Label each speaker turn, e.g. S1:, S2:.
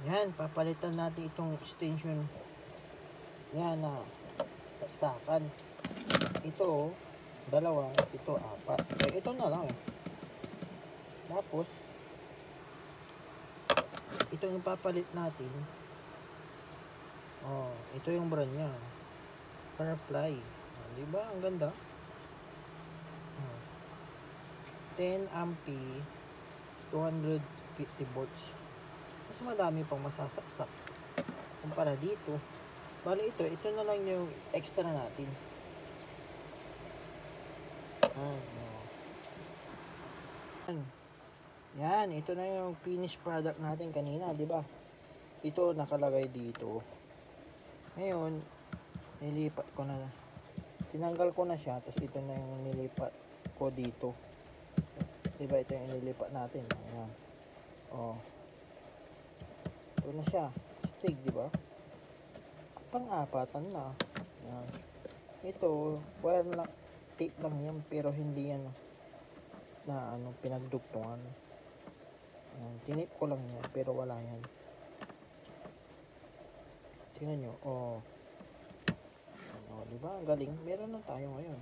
S1: Yan, papalitan natin itong extension. Yan na saksakan. Ito, dalawa, ito, apat. Eh, ito na lang. Tapos, ito yung papalit natin. Oh, ito yung brand niya. Firefly. Oh, diba? Ang ganda. 10 ampere, 250 volts. Mas madami pang masasaksak kumpara dito. Bali ito na lang yung extra natin. Yan, ito na yung finished product natin kanina, di ba? Ito nakalagay dito. Ngayon, nilipat ko na. Tinanggal ko na siya, tapos ito na yung nilipat ko dito. Di ba ito yung nilipat natin? Ayan. Oh. Ito na siya. Stick, di ba? Pang-apatan na. Ayan. Ito, wire lang, tape lang yan, pero hindi yan na pinagdugtungan. Ayan, tinip ko lang yan, pero wala yan. Tingnan nyo, oh. Ano, di ba? Ang galing. Meron na tayo ngayon.